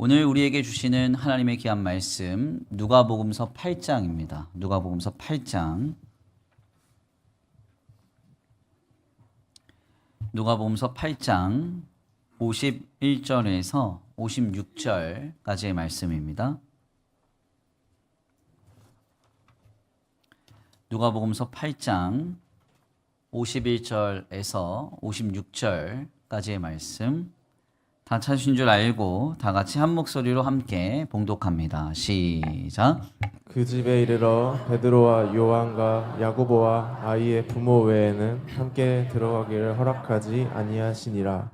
오늘 우리에게 주시는 하나님의 귀한 말씀 누가복음서 8장입니다. 누가복음서 8장. 누가복음서 8장 51절에서 56절까지의 말씀입니다. 누가복음서 8장 51절에서 56절까지의 말씀 다 찾으신 줄 알고 다 같이 한 목소리로 함께 봉독합니다. 시작. 그 집에 이르러 베드로와 요한과 야고보와 아이의 부모 외에는 함께 들어가기를 허락하지 아니하시니라.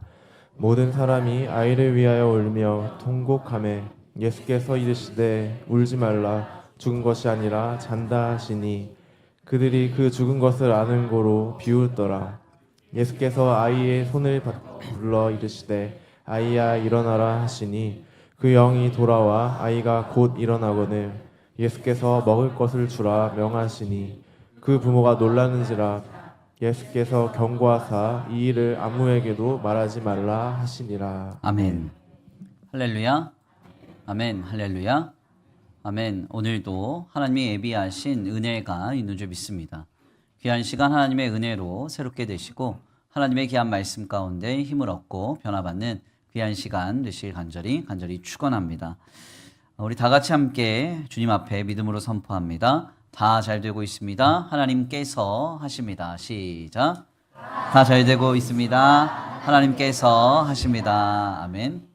모든 사람이 아이를 위하여 울며 통곡하매 예수께서 이르시되 울지 말라, 죽은 것이 아니라 잔다 하시니 그들이 그 죽은 것을 아는 고로 비웃더라. 예수께서 아이의 손을 불러 이르시되 아이야 일어나라 하시니 그 영이 돌아와 아이가 곧 일어나거늘 예수께서 먹을 것을 주라 명하시니 그 부모가 놀라는지라. 예수께서 경고하사 이 일을 아무에게도 말하지 말라 하시니라. 아멘. 할렐루야. 아멘. 할렐루야. 아멘. 오늘도 하나님이 예비하신 은혜가 있는 줄 믿습니다. 귀한 시간 하나님의 은혜로 새롭게 되시고 하나님의 귀한 말씀 가운데 힘을 얻고 변화받는 귀한 시간 되시길 간절히 축원합니다. 우리 다 같이 함께 주님 앞에 믿음으로 선포합니다. 다 잘 되고 있습니다. 하나님께서 하십니다. 시작. 다 잘 되고 있습니다. 하나님께서 하십니다. 아멘.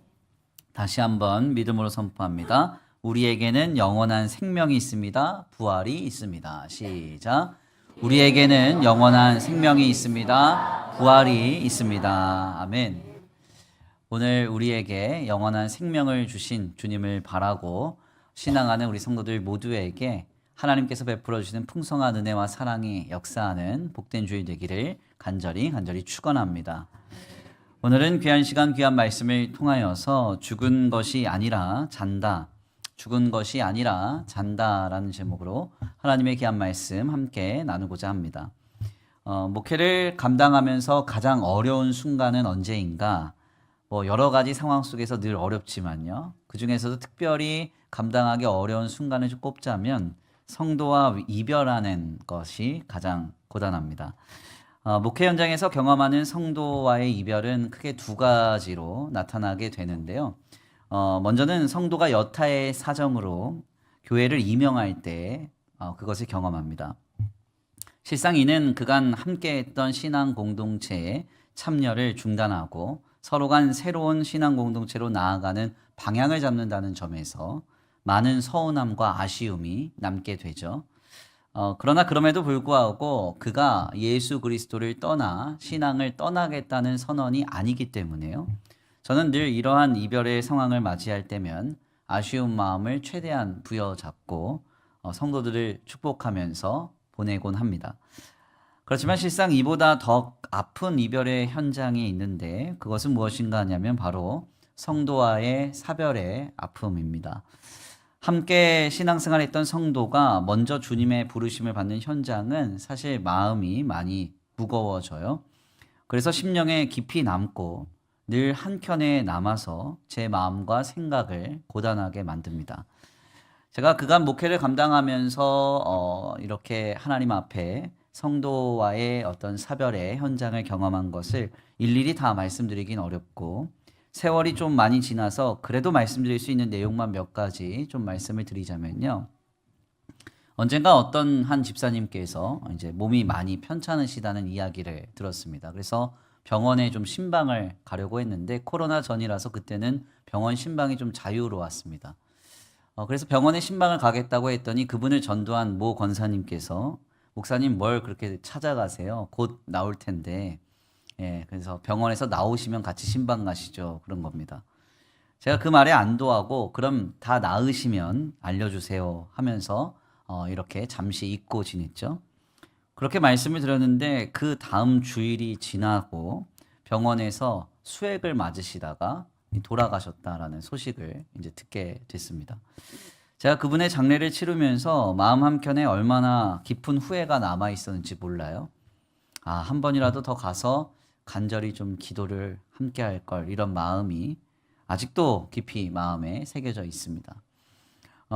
다시 한번 믿음으로 선포합니다. 우리에게는 영원한 생명이 있습니다. 부활이 있습니다. 시작. 우리에게는 영원한 생명이 있습니다. 부활이 있습니다. 아멘. 오늘 우리에게 영원한 생명을 주신 주님을 바라고 신앙하는 우리 성도들 모두에게 하나님께서 베풀어 주시는 풍성한 은혜와 사랑이 역사하는 복된 주일 되기를 간절히 축원합니다. 오늘은 귀한 시간 귀한 말씀을 통하여서 죽은 것이 아니라 잔다, 죽은 것이 아니라 잔다라는 제목으로 하나님의 귀한 말씀 함께 나누고자 합니다. 목회를 감당하면서 가장 어려운 순간은 언제인가? 여러 가지 상황 속에서 늘 어렵지만요. 그 중에서도 특별히 감당하기 어려운 순간을 좀 꼽자면 성도와 이별하는 것이 가장 고단합니다. 목회 현장에서 경험하는 성도와의 이별은 크게 두 가지로 나타나게 되는데요. 먼저는 성도가 여타의 사정으로 교회를 임명할 때 그것을 경험합니다. 실상 이는 그간 함께했던 신앙 공동체의 참여를 중단하고 서로 간 새로운 신앙 공동체로 나아가는 방향을 잡는다는 점에서 많은 서운함과 아쉬움이 남게 되죠. 그러나 그럼에도 불구하고 그가 예수 그리스도를 떠나 신앙을 떠나겠다는 선언이 아니기 때문에요. 저는 늘 이러한 이별의 상황을 맞이할 때면 아쉬운 마음을 최대한 부여잡고 성도들을 축복하면서 보내곤 합니다. 그렇지만 실상 이보다 더 아픈 이별의 현장이 있는데 그것은 무엇인가 하냐면 바로 성도와의 사별의 아픔입니다. 함께 신앙생활했던 성도가 먼저 주님의 부르심을 받는 현장은 사실 마음이 많이 무거워져요. 그래서 심령에 깊이 남고 늘 한켠에 남아서 제 마음과 생각을 고단하게 만듭니다. 제가 그간 목회를 감당하면서 이렇게 하나님 앞에 성도와의 어떤 사별의 현장을 경험한 것을 일일이 다 말씀드리긴 어렵고 세월이 좀 많이 지나서 그래도 말씀드릴 수 있는 내용만 몇 가지 좀 말씀을 드리자면요. 언젠가 어떤 한 집사님께서 이제 몸이 많이 편찮으시다는 이야기를 들었습니다. 그래서 병원에 좀 신방을 가려고 했는데 코로나 전이라서 그때는 병원 신방이 좀 자유로웠습니다. 그래서 병원에 신방을 가겠다고 했더니 그분을 전도한 모 권사님께서 목사님 뭘 그렇게 찾아가세요? 곧 나올 텐데. 그래서 병원에서 나오시면 같이 신방 가시죠. 그런 겁니다. 제가 그 말에 안도하고 그럼 다 나으시면 알려주세요 하면서 이렇게 잠시 잊고 지냈죠. 그렇게 말씀을 드렸는데 그 다음 주일이 지나고 병원에서 수액을 맞으시다가 돌아가셨다라는 소식을 이제 듣게 됐습니다. 제가 그분의 장례를 치르면서 마음 한켠에 얼마나 깊은 후회가 남아 있었는지 몰라요. 한 번이라도 더 가서 간절히 좀 기도를 함께 할 걸, 이런 마음이 아직도 깊이 마음에 새겨져 있습니다.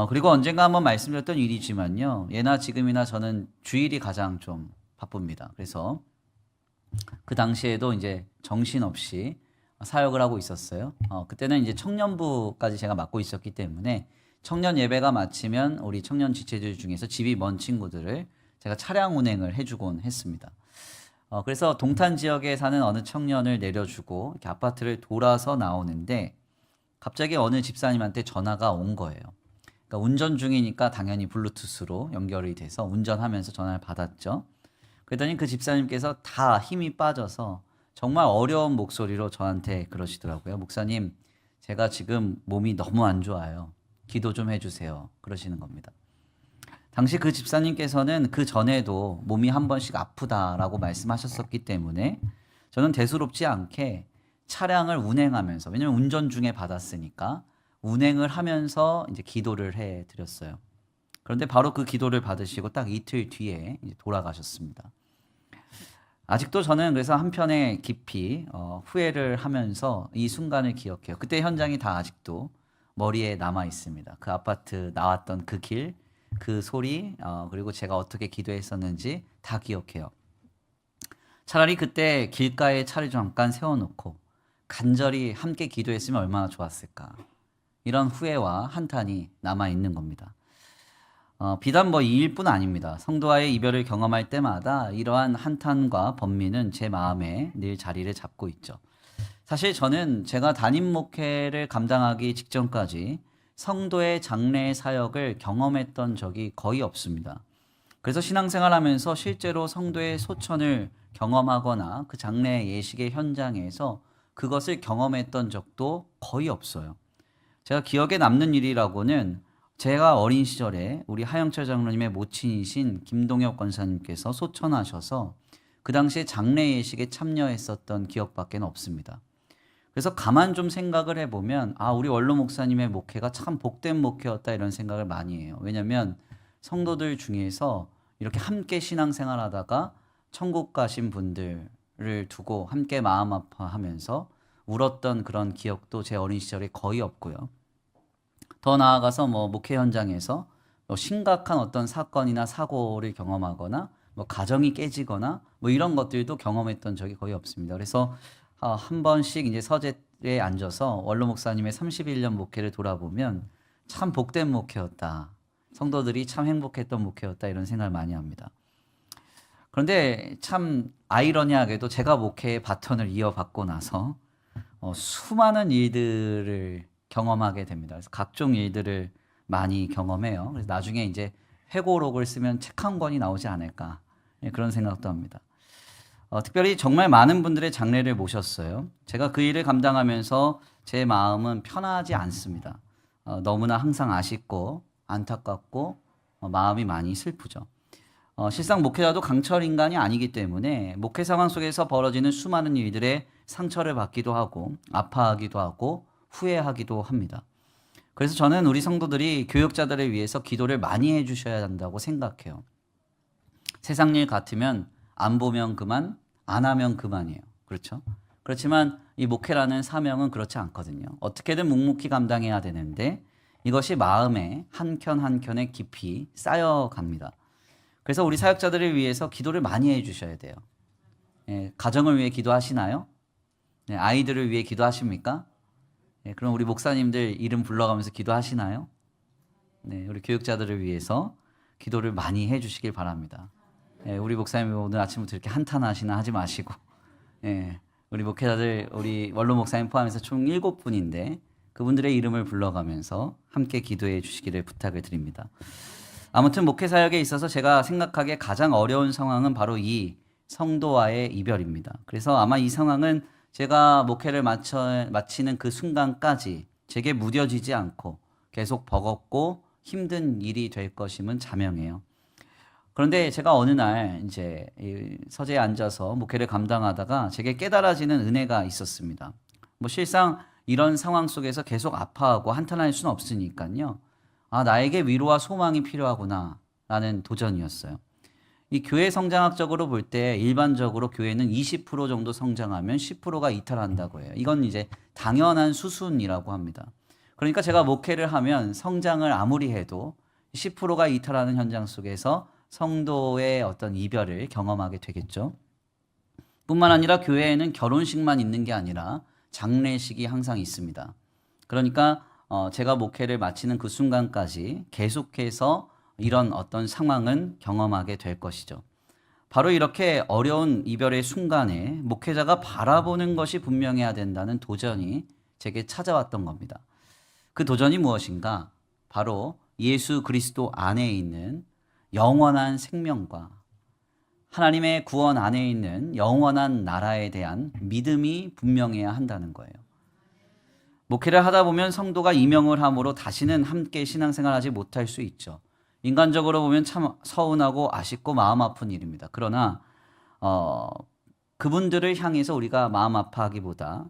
그리고 언젠가 한번 말씀드렸던 일이지만요. 예나 지금이나 저는 주일이 가장 좀 바쁩니다. 그래서 그 당시에도 이제 정신없이 사역을 하고 있었어요. 그때는 이제 청년부까지 제가 맡고 있었기 때문에 청년 예배가 마치면 우리 청년 지체들 중에서 집이 먼 친구들을 제가 차량 운행을 해주곤 했습니다. 그래서 동탄 지역에 사는 어느 청년을 내려주고 이렇게 아파트를 돌아서 나오는데 갑자기 어느 집사님한테 전화가 온 거예요. 그러니까 운전 중이니까 당연히 블루투스로 연결이 돼서 운전하면서 전화를 받았죠. 그랬더니 그 집사님께서 다 힘이 빠져서 정말 어려운 목소리로 저한테 그러시더라고요. 목사님, 제가 지금 몸이 너무 안 좋아요. 기도 좀 해주세요. 그러시는 겁니다. 당시 그 집사님께서는 그 전에도 몸이 한 번씩 아프다라고 말씀하셨었기 때문에 저는 대수롭지 않게 차량을 운행하면서, 왜냐면 운전 중에 받았으니까 운행을 하면서 이제 기도를 해 드렸어요. 그런데 바로 그 기도를 받으시고 딱 이틀 뒤에 이제 돌아가셨습니다. 아직도 저는 그래서 한편에 깊이 후회를 하면서 이 순간을 기억해요. 그때 현장이 다 아직도 머리에 남아 있습니다. 그 아파트 나왔던 그 길, 그 소리, 그리고 제가 어떻게 기도했었는지 다 기억해요. 차라리 그때 길가에 차를 잠깐 세워놓고 간절히 함께 기도했으면 얼마나 좋았을까. 이런 후회와 한탄이 남아 있는 겁니다. 비단 이 일뿐 아닙니다. 성도와의 이별을 경험할 때마다 이러한 한탄과 번민은 제 마음에 늘 자리를 잡고 있죠. 사실 저는 제가 담임 목회를 감당하기 직전까지 성도의 장례 사역을 경험했던 적이 거의 없습니다. 그래서 신앙생활하면서 실제로 성도의 소천을 경험하거나 그 장례 예식의 현장에서 그것을 경험했던 적도 거의 없어요. 제가 기억에 남는 일이라고는 제가 어린 시절에 우리 하영철 장로님의 모친이신 김동엽 권사님께서 소천하셔서 그 당시에 장례 예식에 참여했었던 기억밖에 없습니다. 그래서 가만 좀 생각을 해보면 우리 원로 목사님의 목회가 참 복된 목회였다 이런 생각을 많이 해요. 왜냐하면 성도들 중에서 이렇게 함께 신앙생활하다가 천국 가신 분들을 두고 함께 마음 아파하면서 울었던 그런 기억도 제 어린 시절에 거의 없고요. 더 나아가서 목회 현장에서 심각한 어떤 사건이나 사고를 경험하거나 가정이 깨지거나 이런 것들도 경험했던 적이 거의 없습니다. 그래서 한 번씩 이제 서재에 앉아서 원로 목사님의 31년 목회를 돌아보면 참 복된 목회였다. 성도들이 참 행복했던 목회였다 이런 생각을 많이 합니다. 그런데 참 아이러니하게도 제가 목회의 바톤을 이어받고 나서 수많은 일들을 경험하게 됩니다. 그래서 각종 일들을 많이 경험해요. 그래서 나중에 이제 회고록을 쓰면 책 한 권이 나오지 않을까 그런 생각도 합니다. 특별히 정말 많은 분들의 장례를 모셨어요. 제가 그 일을 감당하면서 제 마음은 편하지 않습니다. 너무나 항상 아쉽고 안타깝고 마음이 많이 슬프죠. 실상 목회자도 강철 인간이 아니기 때문에 목회 상황 속에서 벌어지는 수많은 일들에 상처를 받기도 하고 아파하기도 하고 후회하기도 합니다. 그래서 저는 우리 성도들이 교역자들을 위해서 기도를 많이 해주셔야 한다고 생각해요. 세상 일 같으면 안 보면 그만, 안 하면 그만이에요. 그렇죠? 그렇지만 이 목회라는 사명은 그렇지 않거든요. 어떻게든 묵묵히 감당해야 되는데 이것이 마음에 한 켠 한 켠에 깊이 쌓여갑니다. 그래서 우리 사역자들을 위해서 기도를 많이 해주셔야 돼요. 가정을 위해 기도하시나요? 아이들을 위해 기도하십니까? 그럼 우리 목사님들 이름 불러가면서 기도하시나요? 우리 교육자들을 위해서 기도를 많이 해주시길 바랍니다. 우리 목사님 오늘 아침부터 이렇게 한탄하시나 하지 마시고, 우리 목회자들, 우리 원로 목사님 포함해서 총 7분인데 그분들의 이름을 불러가면서 함께 기도해 주시기를 부탁을 드립니다. 아무튼 목회 사역에 있어서 제가 생각하기에 가장 어려운 상황은 바로 이 성도와의 이별입니다. 그래서 아마 이 상황은 제가 목회를 마치는 그 순간까지 제게 무뎌지지 않고 계속 버겁고 힘든 일이 될 것임은 자명해요. 그런데 제가 어느 날 이제 서재에 앉아서 목회를 감당하다가 제게 깨달아지는 은혜가 있었습니다. 실상 이런 상황 속에서 계속 아파하고 한탄할 수는 없으니까요. 나에게 위로와 소망이 필요하구나 라는 도전이었어요. 이 교회 성장학적으로 볼 때 일반적으로 교회는 20% 정도 성장하면 10%가 이탈한다고 해요. 이건 이제 당연한 수순이라고 합니다. 그러니까 제가 목회를 하면 성장을 아무리 해도 10%가 이탈하는 현장 속에서 성도의 어떤 이별을 경험하게 되겠죠. 뿐만 아니라 교회에는 결혼식만 있는 게 아니라 장례식이 항상 있습니다. 그러니까 제가 목회를 마치는 그 순간까지 계속해서 이런 어떤 상황은 경험하게 될 것이죠. 바로 이렇게 어려운 이별의 순간에 목회자가 바라보는 것이 분명해야 된다는 도전이 제게 찾아왔던 겁니다. 그 도전이 무엇인가? 바로 예수 그리스도 안에 있는 영원한 생명과 하나님의 구원 안에 있는 영원한 나라에 대한 믿음이 분명해야 한다는 거예요. 목회를 하다 보면 성도가 이명을 함으로 다시는 함께 신앙생활하지 못할 수 있죠. 인간적으로 보면 참 서운하고 아쉽고 마음 아픈 일입니다. 그러나 그분들을 향해서 우리가 마음 아파하기보다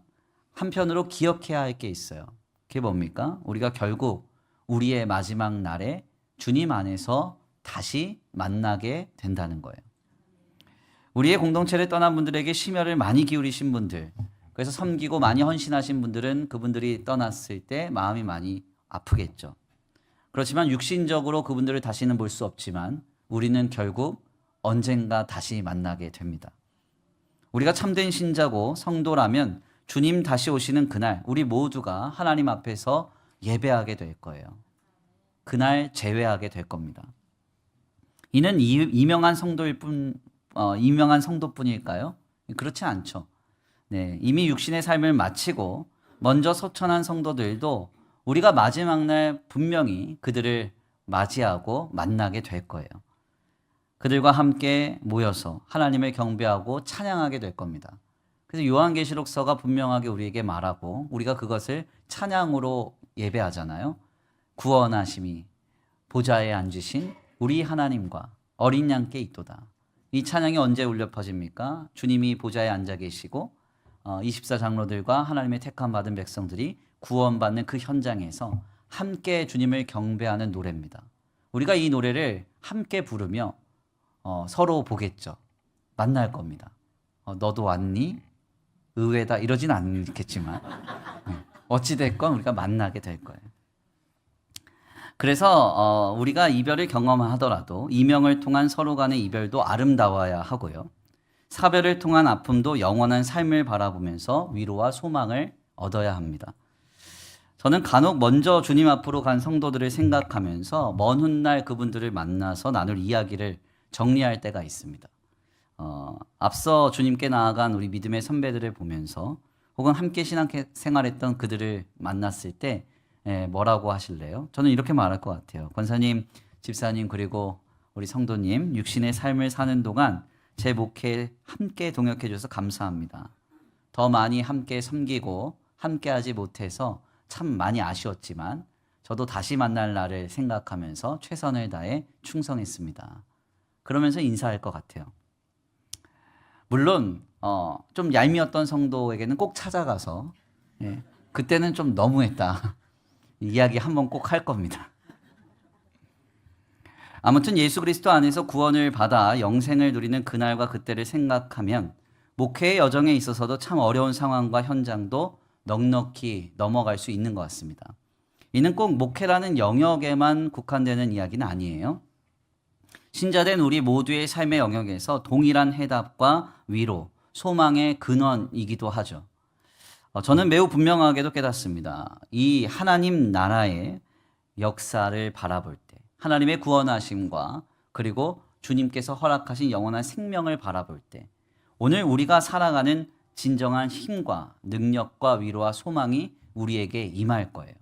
한편으로 기억해야 할 게 있어요. 그게 뭡니까? 우리가 결국 우리의 마지막 날에 주님 안에서 다시 만나게 된다는 거예요. 우리의 공동체를 떠난 분들에게 심혈을 많이 기울이신 분들, 그래서 섬기고 많이 헌신하신 분들은 그분들이 떠났을 때 마음이 많이 아프겠죠. 그렇지만 육신적으로 그분들을 다시는 볼 수 없지만 우리는 결국 언젠가 다시 만나게 됩니다. 우리가 참된 신자고 성도라면 주님 다시 오시는 그날 우리 모두가 하나님 앞에서 예배하게 될 거예요. 그날 재회하게 될 겁니다. 이는 이명한 성도뿐일까요? 그렇지 않죠. 네, 이미 육신의 삶을 마치고 먼저 소천한 성도들도 우리가 마지막 날 분명히 그들을 맞이하고 만나게 될 거예요. 그들과 함께 모여서 하나님을 경배하고 찬양하게 될 겁니다. 그래서 요한계시록서가 분명하게 우리에게 말하고 우리가 그것을 찬양으로 예배하잖아요. 구원하심이 보좌에 앉으신 우리 하나님과 어린 양께 있도다. 이 찬양이 언제 울려 퍼집니까? 주님이 보좌에 앉아 계시고 24장로들과 하나님의 택함 받은 백성들이 구원받는 그 현장에서 함께 주님을 경배하는 노래입니다. 우리가 이 노래를 함께 부르며 서로 보겠죠. 만날 겁니다. 너도 왔니? 의외다 이러진 않겠지만 어찌됐건 우리가 만나게 될 거예요. 그래서 우리가 이별을 경험하더라도 이명을 통한 서로 간의 이별도 아름다워야 하고요. 사별을 통한 아픔도 영원한 삶을 바라보면서 위로와 소망을 얻어야 합니다. 저는 간혹 먼저 주님 앞으로 간 성도들을 생각하면서 먼 훗날 그분들을 만나서 나눌 이야기를 정리할 때가 있습니다. 앞서 주님께 나아간 우리 믿음의 선배들을 보면서 혹은 함께 신앙생활했던 그들을 만났을 때 뭐라고 하실래요? 저는 이렇게 말할 것 같아요. 권사님, 집사님 그리고 우리 성도님 육신의 삶을 사는 동안 제 목회에 함께 동역해 주셔서 감사합니다. 더 많이 함께 섬기고 함께 하지 못해서 참 많이 아쉬웠지만 저도 다시 만날 날을 생각하면서 최선을 다해 충성했습니다. 그러면서 인사할 것 같아요. 물론 좀 얄미웠던 성도에게는 꼭 찾아가서 그때는 좀 너무했다 이야기 한번 꼭 할 겁니다. 아무튼 예수 그리스도 안에서 구원을 받아 영생을 누리는 그날과 그때를 생각하면 목회의 여정에 있어서도 참 어려운 상황과 현장도 넉넉히 넘어갈 수 있는 것 같습니다. 이는 꼭 목회라는 영역에만 국한되는 이야기는 아니에요. 신자된 우리 모두의 삶의 영역에서 동일한 해답과 위로, 소망의 근원이기도 하죠. 저는 매우 분명하게도 깨닫습니다. 이 하나님 나라의 역사를 바라볼 때 하나님의 구원하심과 그리고 주님께서 허락하신 영원한 생명을 바라볼 때 오늘 우리가 살아가는 진정한 힘과 능력과 위로와 소망이 우리에게 임할 거예요.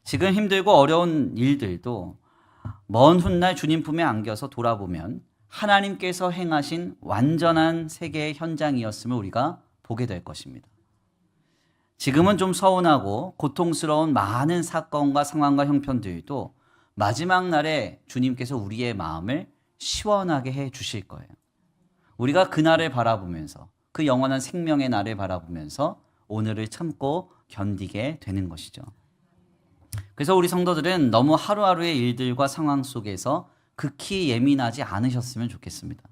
지금 힘들고 어려운 일들도 먼 훗날 주님 품에 안겨서 돌아보면 하나님께서 행하신 완전한 세계의 현장이었음을 우리가 보게 될 것입니다. 지금은 좀 서운하고 고통스러운 많은 사건과 상황과 형편들도 마지막 날에 주님께서 우리의 마음을 시원하게 해 주실 거예요. 우리가 그날을 바라보면서 그 영원한 생명의 날을 바라보면서 오늘을 참고 견디게 되는 것이죠. 그래서 우리 성도들은 너무 하루하루의 일들과 상황 속에서 극히 예민하지 않으셨으면 좋겠습니다.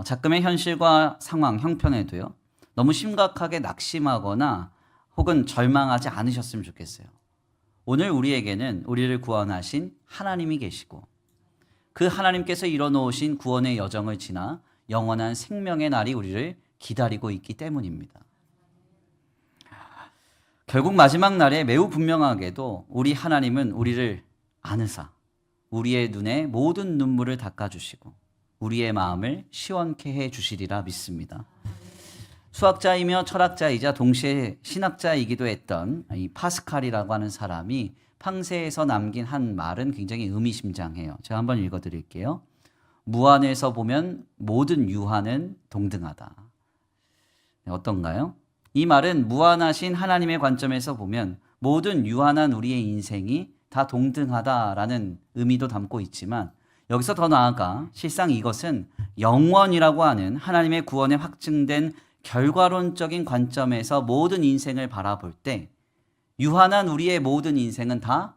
작금의 현실과 상황, 형편에도요. 너무 심각하게 낙심하거나 혹은 절망하지 않으셨으면 좋겠어요. 오늘 우리에게는 우리를 구원하신 하나님이 계시고 그 하나님께서 이뤄놓으신 구원의 여정을 지나 영원한 생명의 날이 우리를 기다리고 있기 때문입니다. 결국 마지막 날에 매우 분명하게도 우리 하나님은 우리를 안으사 우리의 눈에 모든 눈물을 닦아주시고 우리의 마음을 시원케 해주시리라 믿습니다. 수학자이며 철학자이자 동시에 신학자이기도 했던 이 파스칼이라고 하는 사람이 팡세에서 남긴 한 말은 굉장히 의미심장해요. 제가 한번 읽어드릴게요. 무한에서 보면 모든 유한은 동등하다. 어떤가요? 이 말은 무한하신 하나님의 관점에서 보면 모든 유한한 우리의 인생이 다 동등하다라는 의미도 담고 있지만 여기서 더 나아가 실상 이것은 영원이라고 하는 하나님의 구원에 확증된 결과론적인 관점에서 모든 인생을 바라볼 때 유한한 우리의 모든 인생은 다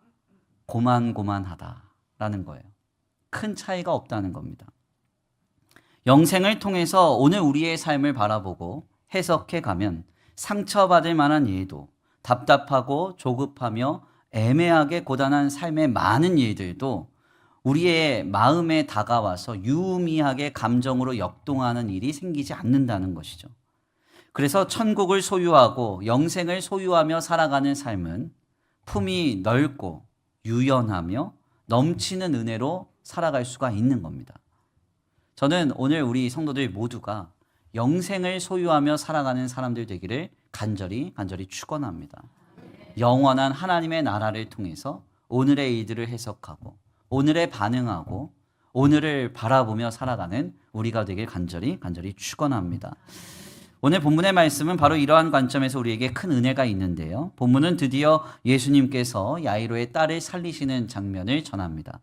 고만고만하다라는 거예요. 큰 차이가 없다는 겁니다. 영생을 통해서 오늘 우리의 삶을 바라보고 해석해 가면 상처받을 만한 일도 답답하고 조급하며 애매하게 고단한 삶의 많은 일들도 우리의 마음에 다가와서 유의미하게 감정으로 역동하는 일이 생기지 않는다는 것이죠. 그래서 천국을 소유하고 영생을 소유하며 살아가는 삶은 품이 넓고 유연하며 넘치는 은혜로 살아갈 수가 있는 겁니다. 저는 오늘 우리 성도들 모두가 영생을 소유하며 살아가는 사람들 되기를 간절히 축원합니다. 영원한 하나님의 나라를 통해서 오늘의 일들을 해석하고 오늘에 반응하고 오늘을 바라보며 살아가는 우리가 되길 간절히 축원합니다. 오늘 본문의 말씀은 바로 이러한 관점에서 우리에게 큰 은혜가 있는데요. 본문은 드디어 예수님께서 야이로의 딸을 살리시는 장면을 전합니다.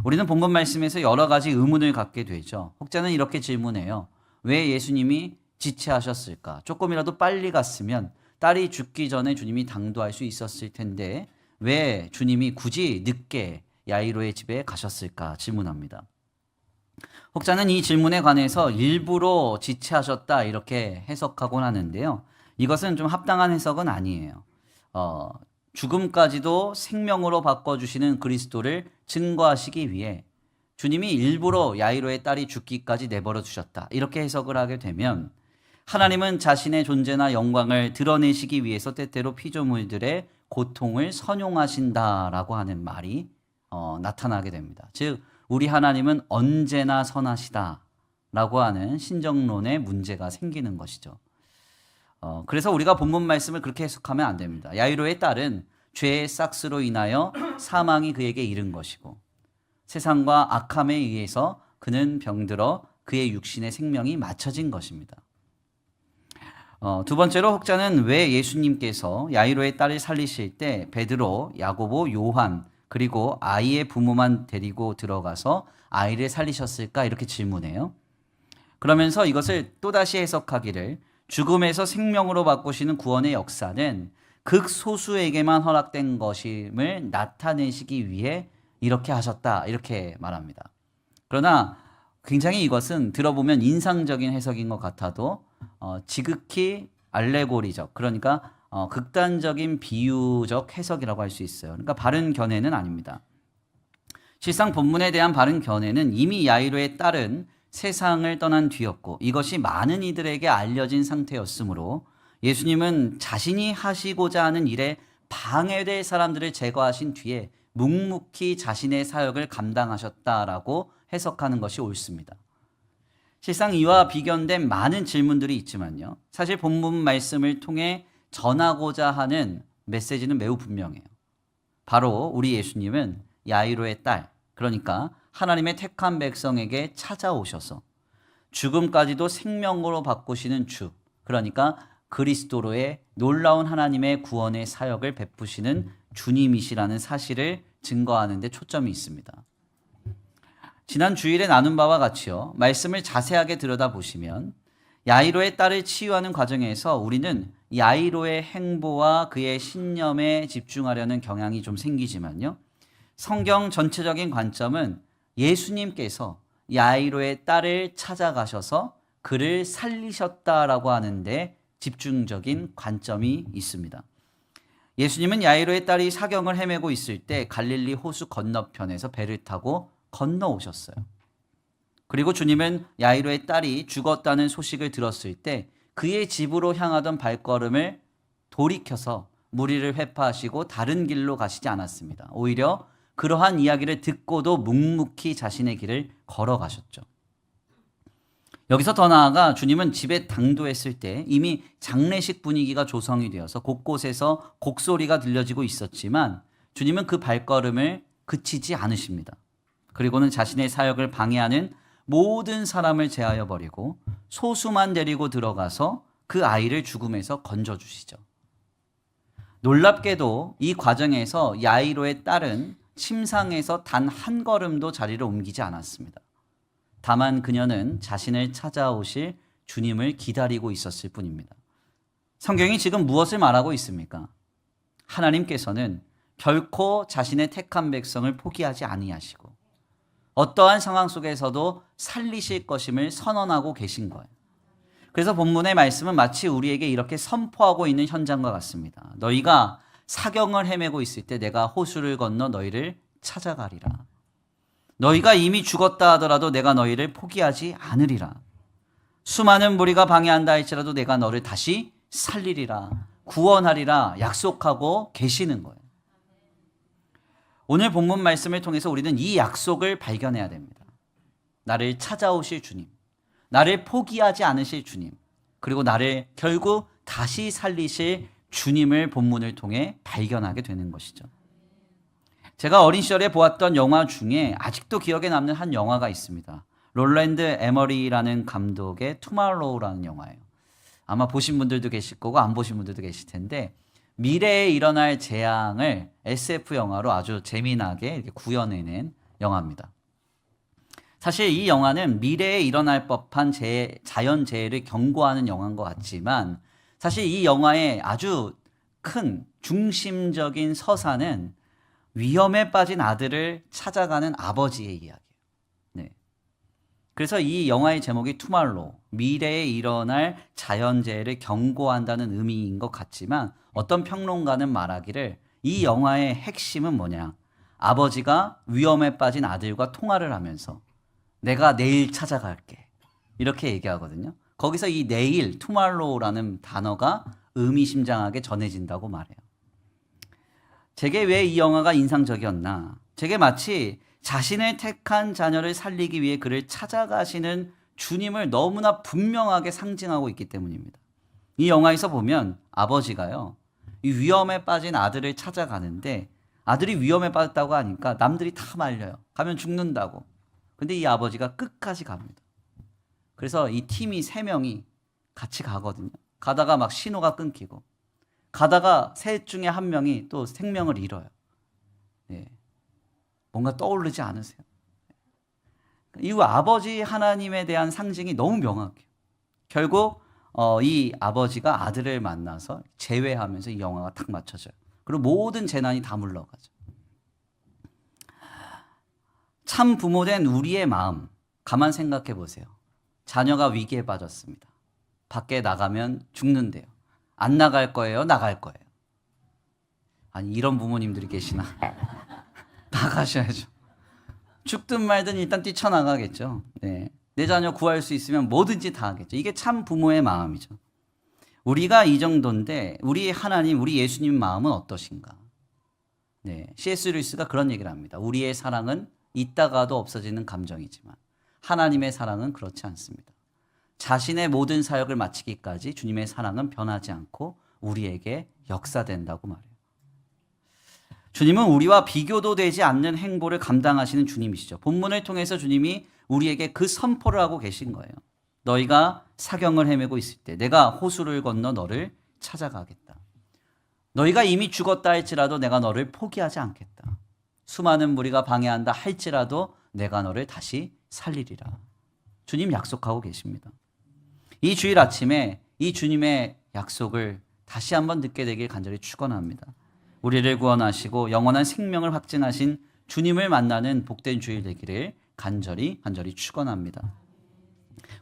우리는 본문 말씀에서 여러 가지 의문을 갖게 되죠. 혹자는 이렇게 질문해요. 왜 예수님이 지체하셨을까? 조금이라도 빨리 갔으면 딸이 죽기 전에 주님이 당도할 수 있었을 텐데 왜 주님이 굳이 늦게 야이로의 집에 가셨을까 질문합니다. 혹자는 이 질문에 관해서 일부러 지체하셨다 이렇게 해석하곤 하는데요. 이것은 좀 합당한 해석은 아니에요. 죽음까지도 생명으로 바꿔주시는 그리스도를 증거하시기 위해 주님이 일부러 야이로의 딸이 죽기까지 내버려 두셨다. 이렇게 해석을 하게 되면 하나님은 자신의 존재나 영광을 드러내시기 위해서 때때로 피조물들의 고통을 선용하신다라고 하는 말이 나타나게 됩니다. 즉 우리 하나님은 언제나 선하시다라고 하는 신정론의 문제가 생기는 것이죠. 그래서 우리가 본문 말씀을 그렇게 해석하면 안 됩니다. 야이로의 딸은 죄의 싹스로 인하여 사망이 그에게 이른 것이고 세상과 악함에 의해서 그는 병들어 그의 육신의 생명이 맞춰진 것입니다. 두 번째로 혹자는 왜 예수님께서 야이로의 딸을 살리실 때 베드로, 야고보, 요한 그리고 아이의 부모만 데리고 들어가서 아이를 살리셨을까 이렇게 질문해요. 그러면서 이것을 또다시 해석하기를 죽음에서 생명으로 바꾸시는 구원의 역사는 극소수에게만 허락된 것임을 나타내시기 위해 이렇게 하셨다 이렇게 말합니다. 그러나 굉장히 이것은 들어보면 인상적인 해석인 것 같아도 지극히 알레고리적 그러니까 극단적인 비유적 해석이라고 할 수 있어요. 그러니까 바른 견해는 아닙니다. 실상 본문에 대한 바른 견해는 이미 야이로의 딸은 세상을 떠난 뒤였고 이것이 많은 이들에게 알려진 상태였으므로 예수님은 자신이 하시고자 하는 일에 방해될 사람들을 제거하신 뒤에 묵묵히 자신의 사역을 감당하셨다라고 해석하는 것이 옳습니다. 실상 이와 비견된 많은 질문들이 있지만요. 사실 본문 말씀을 통해 전하고자 하는 메시지는 매우 분명해요. 바로 우리 예수님은 야이로의 딸, 그러니까 하나님의 택한 백성에게 찾아오셔서 죽음까지도 생명으로 바꾸시는 주, 그러니까 그리스도로의 놀라운 하나님의 구원의 사역을 베푸시는 주님이시라는 사실을 증거하는 데 초점이 있습니다. 지난 주일에 나눈 바와 같이요. 말씀을 자세하게 들여다보시면 야이로의 딸을 치유하는 과정에서 우리는 야이로의 행보와 그의 신념에 집중하려는 경향이 좀 생기지만요. 성경 전체적인 관점은 예수님께서 야이로의 딸을 찾아가셔서 그를 살리셨다라고 하는데 집중적인 관점이 있습니다. 예수님은 야이로의 딸이 사경을 헤매고 있을 때 갈릴리 호수 건너편에서 배를 타고 건너오셨어요. 그리고 주님은 야이로의 딸이 죽었다는 소식을 들었을 때 그의 집으로 향하던 발걸음을 돌이켜서 무리를 회파하시고 다른 길로 가시지 않았습니다. 오히려 그러한 이야기를 듣고도 묵묵히 자신의 길을 걸어가셨죠. 여기서 더 나아가 주님은 집에 당도했을 때 이미 장례식 분위기가 조성이 되어서 곳곳에서 곡소리가 들려지고 있었지만 주님은 그 발걸음을 그치지 않으십니다. 그리고는 자신의 사역을 방해하는 모든 사람을 제하여 버리고 소수만 데리고 들어가서 그 아이를 죽음에서 건져주시죠. 놀랍게도 이 과정에서 야이로의 딸은 침상에서 단 한 걸음도 자리를 옮기지 않았습니다. 다만 그녀는 자신을 찾아오실 주님을 기다리고 있었을 뿐입니다. 성경이 지금 무엇을 말하고 있습니까? 하나님께서는 결코 자신의 택한 백성을 포기하지 아니하시고 어떠한 상황 속에서도 살리실 것임을 선언하고 계신 거예요. 그래서 본문의 말씀은 마치 우리에게 이렇게 선포하고 있는 현장과 같습니다. 너희가 사경을 헤매고 있을 때 내가 호수를 건너 너희를 찾아가리라. 너희가 이미 죽었다 하더라도 내가 너희를 포기하지 않으리라. 수많은 무리가 방해한다 할지라도 내가 너를 다시 살리리라. 구원하리라 약속하고 계시는 거예요. 오늘 본문 말씀을 통해서 우리는 이 약속을 발견해야 됩니다. 나를 찾아오실 주님, 나를 포기하지 않으실 주님, 그리고 나를 결국 다시 살리실 주님을 본문을 통해 발견하게 되는 것이죠. 제가 어린 시절에 보았던 영화 중에 아직도 기억에 남는 한 영화가 있습니다. 롤랜드 에머리라는 감독의 투마로우라는 영화예요. 아마 보신 분들도 계실 거고 안 보신 분들도 계실 텐데 미래에 일어날 재앙을 SF 영화로 아주 재미나게 이렇게 구현해낸 영화입니다. 사실 이 영화는 미래에 일어날 법한 자연재해를 경고하는 영화인 것 같지만 사실 이 영화의 아주 큰 중심적인 서사는 위험에 빠진 아들을 찾아가는 아버지의 이야기예요. 네. 그래서 이 영화의 제목이 투말로우, 미래에 일어날 자연재해를 경고한다는 의미인 것 같지만 어떤 평론가는 말하기를 이 영화의 핵심은 뭐냐? 아버지가 위험에 빠진 아들과 통화를 하면서 내가 내일 찾아갈게. 이렇게 얘기하거든요. 거기서 이 내일, 투말로우라는 단어가 의미심장하게 전해진다고 말해요. 제게 왜 이 영화가 인상적이었나? 제게 마치 자신을 택한 자녀를 살리기 위해 그를 찾아가시는 주님을 너무나 분명하게 상징하고 있기 때문입니다. 이 영화에서 보면 아버지가요, 이 위험에 빠진 아들을 찾아가는데 아들이 위험에 빠졌다고 하니까 남들이 다 말려요. 가면 죽는다고. 근데 이 아버지가 끝까지 갑니다. 그래서 이 팀이 3명이 같이 가거든요. 가다가 막 신호가 끊기고 가다가 셋 중에 한 명이 또 생명을 잃어요. 네. 뭔가 떠오르지 않으세요? 이 아버지 하나님에 대한 상징이 너무 명확해요. 결국 이 아버지가 아들을 만나서 재회하면서 이 영화가 딱 맞춰져요. 그리고 모든 재난이 다 물러가죠. 참 부모된 우리의 마음 가만 생각해 보세요. 자녀가 위기에 빠졌습니다. 밖에 나가면 죽는데요. 안 나갈 거예요? 나갈 거예요? 아니 이런 부모님들이 계시나? 나가셔야죠. 죽든 말든 일단 뛰쳐나가겠죠. 네. 내 자녀 구할 수 있으면 뭐든지 다 하겠죠. 이게 참 부모의 마음이죠. 우리가 이 정도인데 우리 하나님, 우리 예수님 마음은 어떠신가? 네. C.S. 루이스가 그런 얘기를 합니다. 우리의 사랑은 있다가도 없어지는 감정이지만 하나님의 사랑은 그렇지 않습니다. 자신의 모든 사역을 마치기까지 주님의 사랑은 변하지 않고 우리에게 역사된다고 말해요. 주님은 우리와 비교도 되지 않는 행보를 감당하시는 주님이시죠. 본문을 통해서 주님이 우리에게 그 선포를 하고 계신 거예요. 너희가 사경을 헤매고 있을 때 내가 호수를 건너 너를 찾아가겠다. 너희가 이미 죽었다 할지라도 내가 너를 포기하지 않겠다. 수많은 무리가 방해한다 할지라도 내가 너를 다시 살리리라. 주님 약속하고 계십니다. 이 주일 아침에 이 주님의 약속을 다시 한번 듣게 되길 간절히 축원합니다. 우리를 구원하시고 영원한 생명을 확증하신 주님을 만나는 복된 주일 되기를 간절히 축원합니다.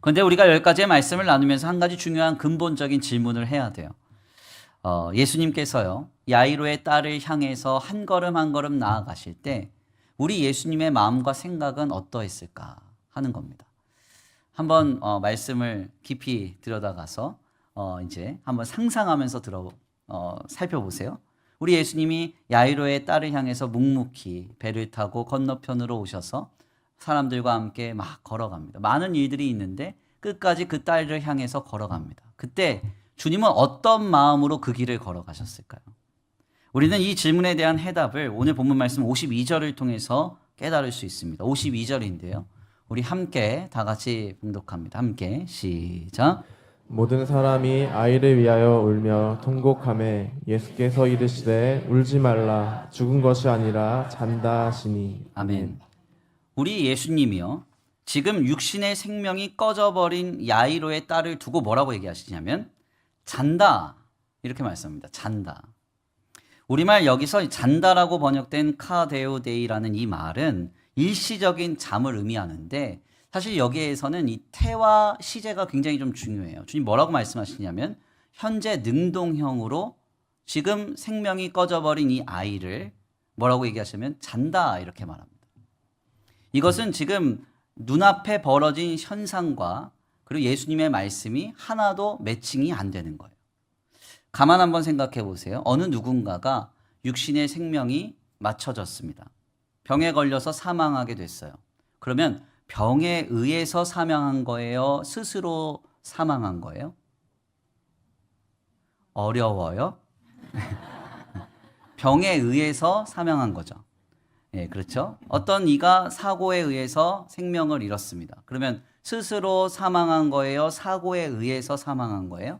그런데 우리가 10가지의 말씀을 나누면서 한 가지 중요한 근본적인 질문을 해야 돼요. 예수님께서요, 야이로의 딸을 향해서 한 걸음 한 걸음 나아가실 때 우리 예수님의 마음과 생각은 어떠했을까 하는 겁니다. 한번 말씀을 깊이 들여다가서 이제 한번 상상하면서 살펴보세요. 우리 예수님이 야이로의 딸을 향해서 묵묵히 배를 타고 건너편으로 오셔서 사람들과 함께 막 걸어갑니다. 많은 일들이 있는데 끝까지 그 딸을 향해서 걸어갑니다. 그때 주님은 어떤 마음으로 그 길을 걸어가셨을까요? 우리는 이 질문에 대한 해답을 오늘 본문 말씀 52절을 통해서 깨달을 수 있습니다. 52절인데요. 우리 함께 다 같이 봉독합니다. 함께 시작. 모든 사람이 아이를 위하여 울며 통곡하매 예수께서 이르시되 울지 말라 죽은 것이 아니라 잔다 하시니. 아멘. 우리 예수님이요, 지금 육신의 생명이 꺼져버린 야이로의 딸을 두고 뭐라고 얘기하시냐면 잔다 이렇게 말씀합니다. 잔다. 우리말 여기서 잔다라고 번역된 카데오데이라는 이 말은 일시적인 잠을 의미하는데 사실 여기에서는 이 태와 시제가 굉장히 좀 중요해요. 주님 뭐라고 말씀하시냐면 현재 능동형으로 지금 생명이 꺼져버린 이 아이를 뭐라고 얘기하시냐면 잔다 이렇게 말합니다. 이것은 지금 눈앞에 벌어진 현상과 그리고 예수님의 말씀이 하나도 매칭이 안 되는 거예요. 가만 한번 생각해 보세요. 어느 누군가가 육신의 생명이 맞춰졌습니다. 병에 걸려서 사망하게 됐어요. 그러면 병에 의해서 사망한 거예요? 스스로 사망한 거예요? 어려워요? 병에 의해서 사망한 거죠. 예, 그렇죠. 어떤 이가 사고에 의해서 생명을 잃었습니다. 그러면 스스로 사망한 거예요? 사고에 의해서 사망한 거예요?